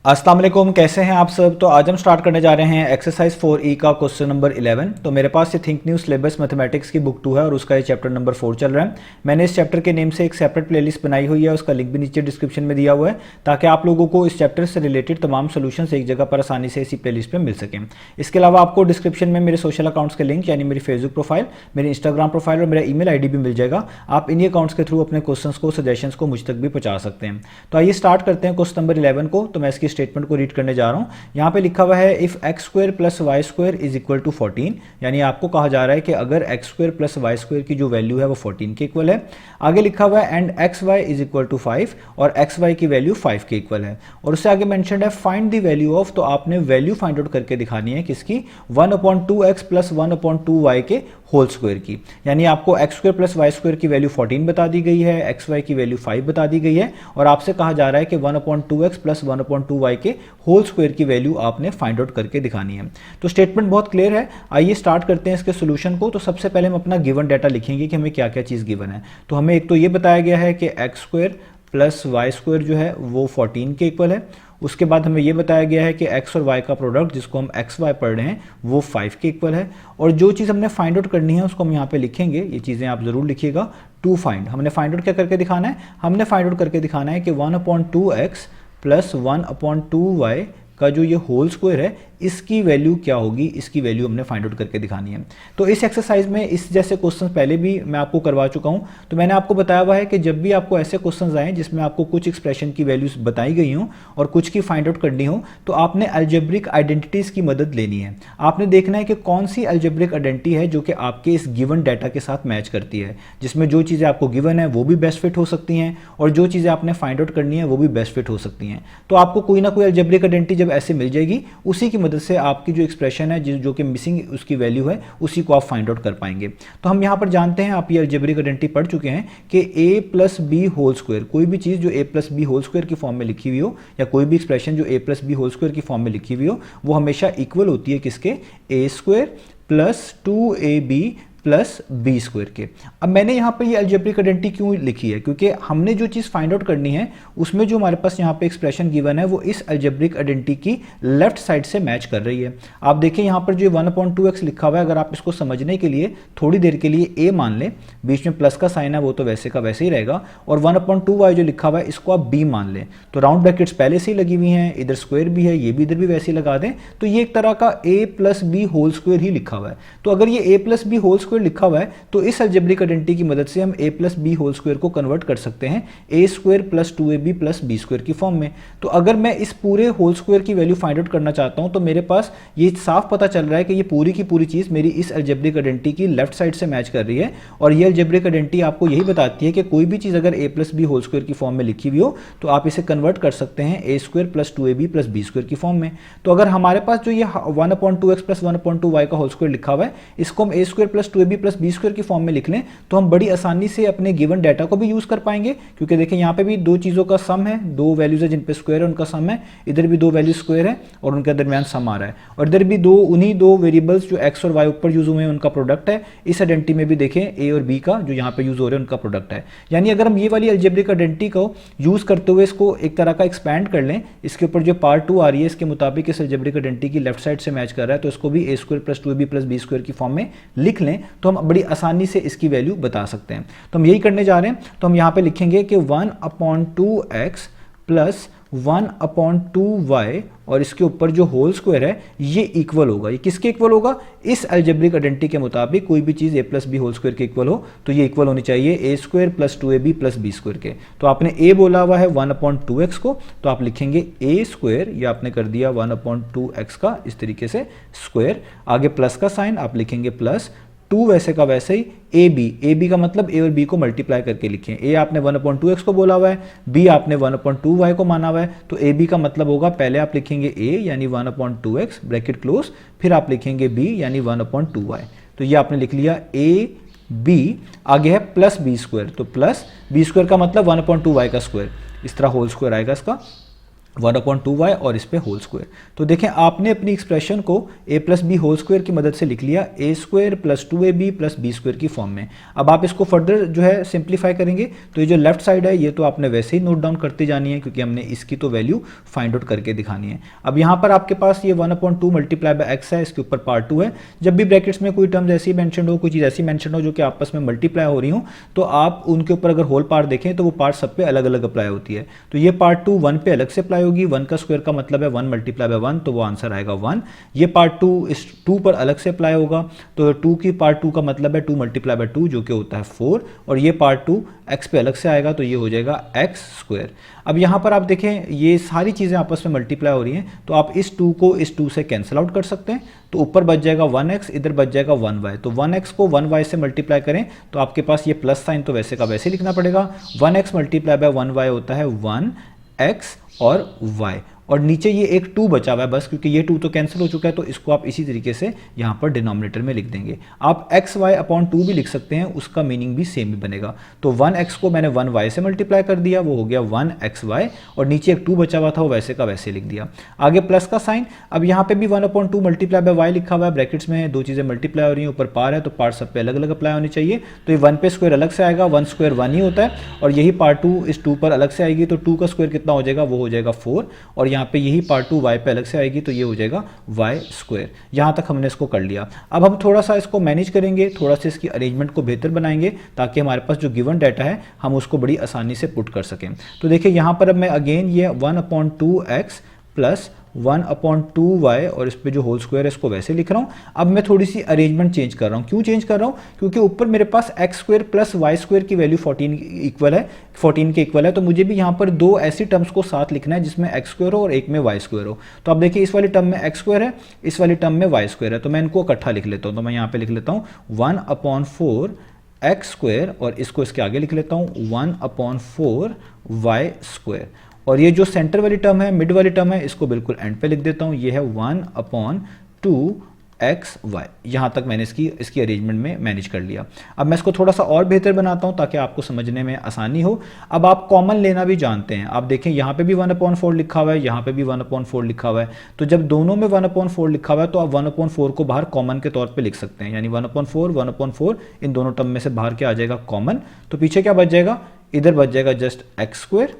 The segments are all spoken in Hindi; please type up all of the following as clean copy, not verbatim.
अस्सलाम वालेकुम, कैसे हैं आप सब। तो आज हम स्टार्ट करने जा रहे हैं एक्सरसाइज 4E का क्वेश्चन नंबर 11। तो मेरे पास ये थिंक न्यू सिलेबस मैथमेटिक्स की बुक 2 है और उसका ये चैप्टर नंबर 4 चल रहा है। मैंने इस चैप्टर के नेम से एक सेपरेट प्लेलिस्ट बनाई हुई है, उसका लिंक भी नीचे डिस्क्रिप्शन में दिया हुआ है, ताकि आप लोगों को इस चैप्टर से रिलेटेड तमाम सोल्यूशन एक जगह पर आसानी से इसी प्लेलिस्ट पर मिल सकें। इसके अलावा आपको डिस्क्रिप्शन में मेरे सोशल अकाउंट्स के लिंक यानी मेरी फेसबुक प्रोफाइल, मेरी इंस्टाग्राम प्रोफाइल और मेरा ईमेल आईडी भी मिल जाएगा। आप इन्हीं अकाउंट्स के थ्रू अपने क्वेश्चंस को, सजेशंस को मुझ तक भी पहुंचा सकते हैं। तो आइए स्टार्ट करते हैं क्वेश्चन नंबर 11 को। तो मैं इसकी स्टेटमेंट को रीड करने जा रहा हूं। यहां पे लिखा हुआ है if x square plus Y square is equal to 14, यानी आपको कहा जा रहा है कि अगर x square plus Y square की जो वैल्यू है वो 14 के इक्वल है। आगे लिखा हुआ है and x y is equal to 5 और एक्स वाई की वैल्यू 5 के इक्वल है। और उससे आगे मेंशन्ड है फाइंड द वैल्यू ऑफ, तो आपने वैल्यू फाइंड आउट करके दिखानी है किसकी, 1/2x प्लस 1/2y के होल स्क्वायर की। यानी आपको x square plus Y square की वैल्यू 14 बता दी गई है, एक्स वाई की वैल्यू 5 बता दी गई है और आपसे कहा जा रहा है कि 1/2x प्लस 1/2y के होल स्क्वायर की वैल्यू आपने फाइंड आउट करके दिखानी है। तो स्टेटमेंट बहुत क्लियर है। आइए स्टार्ट करते हैं इसके सोल्यूशन को। तो सबसे पहले हम अपना गिवन डाटा लिखेंगे कि हमें क्या क्या चीज़ गिवन है। तो हमें एक तो ये बताया गया है कि x square plus Y square जो है वो 14 के इक्वल है। उसके बाद हमें यह बताया गया है कि x और y का प्रोडक्ट, जिसको हम एक्स वाई पढ़ रहे हैं, वो 5 के इक्वल है। और जो चीज़ हमने फाइंड आउट करनी है उसको हम यहाँ पे लिखेंगे, ये चीज़ें आप ज़रूर लिखिएगा। टू फाइंड, हमने फाइंड आउट क्या करके दिखाना है, हमने फाइंड आउट करके दिखाना है कि 1/2x प्लस 1/2y का जो ये होल स्क्वायर है इसकी वैल्यू क्या होगी, इसकी वैल्यू हमने फाइंड आउट करके दिखानी है। तो इस एक्सरसाइज में इस जैसे क्वेश्चंस पहले भी मैं आपको करवा चुका हूं। तो मैंने आपको बताया हुआ है कि जब भी आपको ऐसे क्वेश्चंस आए जिसमें आपको कुछ एक्सप्रेशन की वैल्यूज बताई गई हों और कुछ की फाइंड आउट करनी हो, तो आपने अलजेब्रिक आइडेंटिटीज की मदद लेनी है। आपने देखना है कि कौन सी अलजेब्रिक आइडेंटिटी है जो कि आपके इस गिवन डाटा के साथ मैच करती है, जिसमें जो चीज़ें आपको गिवन है वो भी बेस्ट फिट हो सकती हैं और जो चीज़ें आपने फाइंड आउट करनी है वो भी बेस्ट फिट हो सकती हैं। तो आपको कोई ना कोई अलजेब्रिक आइडेंटिटी जब ऐसे मिल जाएगी, उसी की मदद से आपकी जो एक्सप्रेशन है जो कि मिसिंग उसकी वैल्यू है, उसी को आप फाइंड आउट कर पाएंगे। तो हम यहाँ पर जानते हैं, आप ये अलजेब्रिक आइडेंटिटी पढ़ चुके हैं कि a plus B whole square, कोई भी चीज़ जो a plus B whole square की फॉर्म में लिखी हुई हो या कोई भी एक्सप्रेशन जो a plus B whole square की फॉर्म में लिखी हुई हो, वो हमेशा इक्वल होती है किसके, a square plus 2ab plus B square के। अब मैंने यहाँ पर ये अलजेब्रिक आइडेंटिटी क्यों लिखी है, क्योंकि हमने जो चीज़ फाइंड आउट करनी है उसमें जो हमारे पास यहाँ पे एक्सप्रेशन गिवन है वो इस अलजेब्रिक आइडेंटिटी की लेफ्ट साइड से मैच कर रही है। आप देखिए यहाँ पर जो 1/2x लिखा हुआ है, अगर आप इसको समझने के लिए थोड़ी देर के लिए a मान लें, बीच में प्लस का साइन है वो तो वैसे का वैसे ही रहेगा, और 1/2y जो लिखा हुआ है इसको आप b मान लें, तो राउंड ब्रैकेट्स पहले से ही लगी हुई हैं, इधर स्क्वायर भी है, ये भी इधर भी वैसे ही लगा दें, तो ये एक तरह का a plus B whole square ही लिखा हुआ है। तो अगर ये a plus B whole square लिखा हुआ है तो इस अलजेब्रिक आइडेंटिटी की मदद से हम a plus B whole square को कन्वर्ट कर सकते हैं a square plus 2ab plus B square की फॉर्म में। तो अगर मैं इस पूरे होल स्क्वायर की वैल्यू फाइंड आउट करना चाहता हूं, तो मेरे पास ये साफ पता चल रहा है कि ये पूरी की पूरी चीज़ मेरी इस अलजेब्रिक आइडेंटिटी की लेफ्ट साइड से मैच कर रही है। और ये अलजेब्रिक आइडेंटिटी आपको यही बताती है कि कोई भी चीज़ अगर a plus B whole square की फॉर्म में लिखी हुई हो तो आप इसे कन्वर्ट कर सकते हैं a square plus 2ab plus B square की फॉर्म में। तो अगर हमारे पास जो ये 1/2x प्लस 1/2y का होल स्क्वायर लिखा हुआ है, इसको हम a square plus 2ab plus B square की फॉर्म में लिख लें तो हम बड़ी आसानी से अपने गिवन डाटा को भी यूज कर पाएंगे। क्योंकि देखिए यहाँ पे भी दो चीज़ों का सम है, दो वैल्यूज है जिन पे स्क्वायर है उनका सम है, इधर भी दो वैल्यू स्क्वायर है और उनके दरमियान सम आ रहा है, और इधर भी उन्हीं दो वेरिएबल्स जो एक्स और वाई ऊपर यूज हुए हैं उनका प्रोडक्ट है। इस आइडेंटिटी में भी देखें ए और बी का जो यहाँ पे यूज हो रहे हैं उनका प्रोडक्ट है। यानी अगर हम ये वाली अलजेब्रिक आइडेंटिटी को यूज करते हुए इसको एक तरह का एक्सपैंड कर लें, इसके ऊपर जो पार्ट 2 आ रही है इसके मुताबिक इस अलजेब्रिक आइडेंटिटी की लेफ्ट साइड से मैच कर रहा है, तो इसको भी a square plus 2ab plus B square की फॉर्म में लिख लें तो हम बड़ी आसानी से इसकी वैल्यू बता सकते हैं। तो हम यही करने जा रहे हैं। तो हम यहाँ पे लिखेंगे कि 1/2x प्लस 1/2y और इसके ऊपर जो होल स्क्वायर है ये इक्वल होगा। ये किसके इक्वल होगा, इस अलजेब्रिक आइडेंटिटी के मुताबिक कोई भी चीज़ a plus B whole square के इक्वल हो तो ये इक्वल होनी चाहिए a square plus 2ab plus B square के। तो आपने a बोला हुआ है 1/2x को, तो आप लिखेंगे a स्क्वायर, ये आपने कर दिया 1/2x का इस तरीके से स्क्वायर, आगे प्लस का साइन आप लिखेंगे प्लस 2 वैसे का वैसे ही ए बी का मतलब ए और बी को मल्टीप्लाई करके लिखें। ए आपने 1/2x को बोला हुआ है, बी आपने 1/2y को माना हुआ है, तो ए बी का मतलब होगा पहले आप लिखेंगे ए यानी 1/2x ब्रैकेट क्लोज, फिर आप लिखेंगे बी यानी 1/2y। तो ये आपने लिख लिया ए बी, आगे है प्लस बी स्क्वायर, तो प्लस बी स्क्वायर का मतलब 1/2y का स्क्वायर, इस तरह होल स्क्वायर आएगा इसका। 1/2y और इस पे होल स्क्वायर। तो देखें आपने अपनी एक्सप्रेशन को a plus B whole square की मदद से लिख लिया a square plus 2ab plus B square की फॉर्म में। अब आप इसको फर्दर जो है सिंप्लीफाई करेंगे तो ये जो लेफ्ट साइड है ये तो आपने वैसे ही नोट डाउन करते जानी है क्योंकि हमने इसकी तो वैल्यू फाइंड आउट करके दिखानी है। अब यहाँ पर आपके पास ये 1/2 मल्टीप्लाई बाय एक्स है, इसके ऊपर पार्ट 2 है। जब भी ब्रैकेट्स में कोई टर्म्स ऐसी मैंशन हो, कोई चीज़ ऐसी मैंशन हो जो कि आपस में मल्टीप्लाई हो रही हो, तो आप उनके ऊपर अगर होल पार्ट देखें तो वो पार्ट सब पे अलग अलग अप्लाई होती है। तो ये पार्ट 2 1 पे अलग से अप्लाई होगी, 1 का स्क्वायर का मतलब है 1 मल्टीप्लाई बाय 1, तो वो आंसर आएगा 1। ये पार्ट 2 इस 2 पर अलग से अप्लाई होगा, तो 2 की पार्ट 2 का मतलब है 2 मल्टीप्लाई बाय 2 जो कि होता है 4, और ये पार्ट 2 x पे अलग से आएगा तो ये हो जाएगा x स्क्वायर। अब यहाँ पर आप देखें ये सारी चीज़ें आपस में मल्टीप्लाई हो रही हैं, तो आप इस 2 को इस 2 से कैंसिल आउट कर सकते हैं। तो ऊपर बच जाएगा 1x, इधर बच जाएगा 1y। तो 1x को 1y से मल्टीप्लाई करें तो आपके पास ये प्लस साइन तो वैसे का वैसे लिखना पड़ेगा। 1x मल्टीप्लाई बाय 1y होता है 1x और y, और नीचे ये एक 2 बचा हुआ है बस, क्योंकि ये 2 तो कैंसिल हो चुका है, तो इसको आप इसी तरीके से यहाँ पर डिनोमिनेटर में लिख देंगे। आप xy/2 भी लिख सकते हैं, उसका मीनिंग भी सेम ही बनेगा। तो 1x को मैंने 1y से मल्टीप्लाई कर दिया, वो हो गया 1xy, और नीचे एक 2 बचा हुआ था वो वैसे का वैसे लिख दिया। आगे प्लस का साइन, अब यहाँ पे भी 1/2 मल्टीप्लाई बाय y लिखा हुआ है, ब्रैकेट्स में दो चीज़ें मल्टीप्लाई हो रही हैं, ऊपर पार है तो पार्ट सब पे अलग अलग अप्लाई होनी चाहिए। तो ये 1 पे स्क्वायर अलग से आएगा, 1 स्क्वायर 1 ही होता है, और यही पार्ट 2 इस 2 पर अलग से आएगी, तो 2 का स्क्वायर कितना हो जाएगा, वो हो जाएगा 4, और यहाँ पे यही पार्ट 2 y पे अलग से आएगी तो ये हो जाएगा y स्क्वायर। यहाँ तक हमने इसको कर लिया। अब हम थोड़ा सा इसको मैनेज करेंगे, थोड़ा सा इसकी अरेंजमेंट को बेहतर बनाएंगे ताकि हमारे पास जो गिवन डाटा है हम उसको बड़ी आसानी से पुट कर सकें। तो देखिए यहाँ पर अब मैं अगेन ये 1/2x प्लस 1/2y और इस पे जो होल स्क्वायर है इसको वैसे लिख रहा हूँ। अब मैं थोड़ी सी अरेंजमेंट चेंज कर रहा हूँ। क्यों चेंज कर रहा हूँ? क्योंकि ऊपर मेरे पास X square plus Y square की वैल्यू 14 के इक्वल है, तो मुझे भी यहाँ पर दो ऐसी टर्म्स को साथ लिखना है जिसमें एक्स स्क्वायर हो और एक में वाई स्क्वायर हो। तो अब देखिए इस वाली टर्म में एक्स स्क्वायर है, इस वाली टर्म में वाई स्क्वायर है, तो मैं इनको इकट्ठा लिख लेता हूँ। तो मैं यहाँ पे लिख लेता हूँ 1/4 एक्स स्क्वायर और इसको इसके आगे लिख लेता हूँ 1/4 वाई स्क्वायर। और ये जो सेंटर वाली टर्म है, मिड वाली टर्म है, इसको बिल्कुल एंड पे लिख देता हूँ, ये है 1/2 एक्स वाई। यहाँ तक मैंने इसकी अरेंजमेंट में मैनेज कर लिया। अब मैं इसको थोड़ा सा और बेहतर बनाता हूँ ताकि आपको समझने में आसानी हो। अब आप कॉमन लेना भी जानते हैं। आप देखें यहाँ पे भी 1/4 लिखा हुआ है, यहाँ पे भी 1/4 लिखा हुआ है, तो जब दोनों में 1/4 लिखा हुआ है तो आप 1/4 को बाहर कॉमन के तौर पे लिख सकते हैं, यानी 1/4 इन दोनों टर्म में से बाहर क्या आ जाएगा, कॉमन। तो पीछे क्या बच जाएगा, इधर बच जाएगा जस्ट एक्स स्क्वायर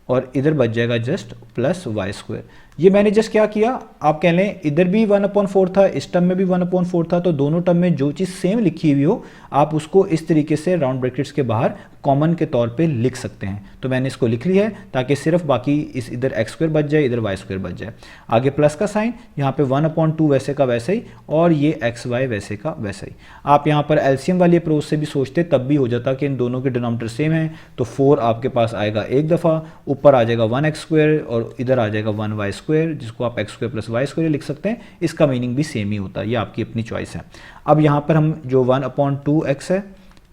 और इधर बच जाएगा जस्ट प्लस वाई स्क्वायर। ये मैंने जस्ट क्या किया, आप कह लें इधर भी 1/4 था, इस टर्म में भी 1/4 था, तो दोनों टर्म में जो चीज़ सेम लिखी हुई हो आप उसको इस तरीके से राउंड ब्रैकेट्स के बाहर कॉमन के तौर पे लिख सकते हैं। तो मैंने इसको लिख लिया है ताकि सिर्फ बाकी इस इधर एक्स स्क्वायर बच जाए, इधर वाई स्क्वायर बच जाए। आगे प्लस का साइन, यहाँ पे 1/2 वैसे का वैसे ही और ये एक्स वाई वैसे का वैसे ही। आप यहाँ पर एलसीएम वाली अप्रोच से भी सोचते तब भी हो जाता कि इन दोनों के डिनोमिनेटर सेम है, तो 4 आपके पास आएगा एक दफ़ा, ऊपर आ जाएगा 1x स्क्वायर और इधर आ जाएगा 1y स्क्वायर, जिसको आप x square plus Y square लिख सकते हैं। इसका मीनिंग भी सेम ही होता है, ये आपकी अपनी चॉइस है। अब यहाँ पर हम जो 1/2x है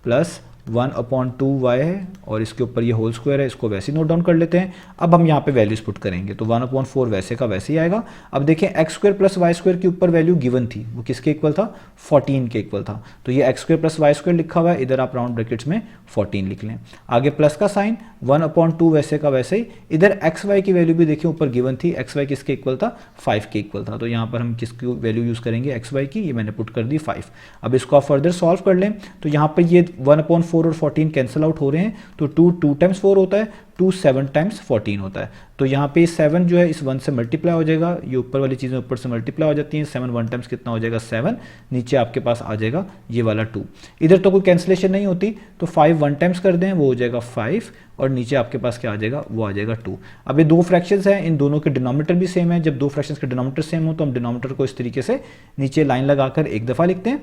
प्लस 1/2y है और इसके ऊपर ये होल स्क्वायर है, इसको वैसे ही नोट डाउन कर लेते हैं। अब हम यहाँ पे वैल्यूज पुट करेंगे तो 1/4 वैसे का वैसे ही आएगा। अब देखें x square plus Y square के ऊपर वैल्यू गिवन थी, वो किसके इक्वल था, 14 के इक्वल था, तो ये x square plus Y square लिखा हुआ है, इधर आप राउंड ब्रैकेट्स में 14 लिख लें। आगे प्लस का साइन, 1/2 वैसे का वैसे ही, इधर एक्स वाई की वैल्यू भी देखिए ऊपर गिवन थी, एक्स वाई किसके इक्वल था, 5 के इक्वल था, तो यहाँ पर हम किसकी वैल्यू यूज़ करेंगे, एक्स वाई की, ये मैंने पुट कर दी 5। अब इसको आप फर्दर सॉल्व कर लें तो यहाँ पर ये 1/4 और 14 कैंसिल आउट हो रहे हैं, तो 2 टाइम्स 4 होता है, 2 7 टाइम्स 14 होता है। तो यहाँ पे 7 जो है इस 1 से मल्टीप्लाई हो जाएगा, ये ऊपर वाली चीज़ें ऊपर से मल्टीप्लाई हो जाती हैं, 7 1 टाइम्स कितना हो जाएगा 7, नीचे आपके पास आ जाएगा ये वाला 2। इधर तो कोई कैंसिलेशन नहीं होती, तो 5 1 टाइम्स कर दें, वो हो जाएगा 5 और नीचे आपके पास क्या आ जाएगा, वो आ जाएगा 2। अब ये दो फ्रैक्शंस हैं, इन दोनों के डिनोमिनेटर भी सेम है। जब दो फ्रैक्शंस के डिनोमिनेटर सेम हो तो हम डिनोमिनेटर को इस तरीके से नीचे लाइन लगाकर एक दफ़ा लिखते हैं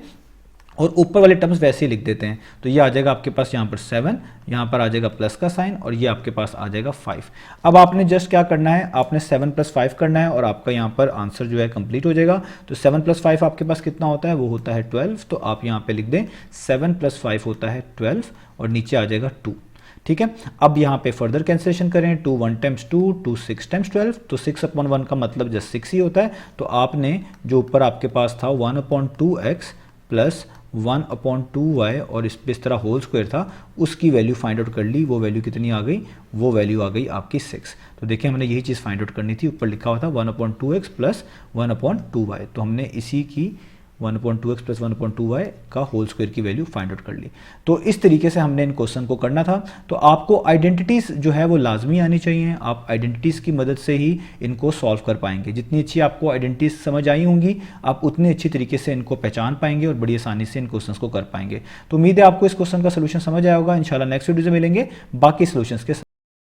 और ऊपर वाले टर्म्स वैसे ही लिख देते हैं। तो ये आ जाएगा आपके पास यहाँ पर 7, यहाँ पर आ जाएगा प्लस का साइन और ये आपके पास आ जाएगा 5। अब आपने जस्ट क्या करना है, आपने 7 + 5 करना है और आपका यहाँ पर आंसर जो है कंप्लीट हो जाएगा। तो 7 + 5 आपके पास कितना होता है, वो होता है 12। तो आप यहाँ पे लिख दें 7 + 5 होता है 12 और नीचे आ जाएगा 2। ठीक है, अब यहाँ पे फर्दर कैंसिलेशन करें, 2 1 टाइम्स 2, 2 6 टाइम्स 12, तो 6/1 का मतलब जस्ट 6 ही होता है। तो आपने जो ऊपर आपके पास था 1/2x प्लस 1/2y और इस पे इस तरह होल स्क्वायर था, उसकी वैल्यू फाइंड आउट कर ली। वो वैल्यू कितनी आ गई? वो वैल्यू आ गई आपकी 6। तो देखिए हमने यही चीज़ फाइंड आउट करनी थी, ऊपर लिखा हुआ था 1/2x प्लस 1/2y, तो हमने इसी की 1/2x प्लस 1/2y का होल स्क्वायर की वैल्यू फाइंड आउट कर ली। तो इस तरीके से हमने इन क्वेश्चन को करना था। तो आपको आइडेंटिटीज़ जो है वो लाजमी आनी चाहिए, आप आइडेंटिटीज़ की मदद से ही इनको सॉल्व कर पाएंगे। जितनी अच्छी आपको आइडेंटिटीज़ समझ आई होंगी, आप उतनी अच्छी तरीके से इनको पहचान पाएंगे और बड़ी आसानी से इन क्वेश्चन को कर पाएंगे। तो उम्मीद है आपको इस क्वेश्चन का सोल्यूशन समझ आया होगा। इंशाल्लाह नेक्स्ट वीडियो से मिलेंगे बाकी सोल्यूशंस के साथ।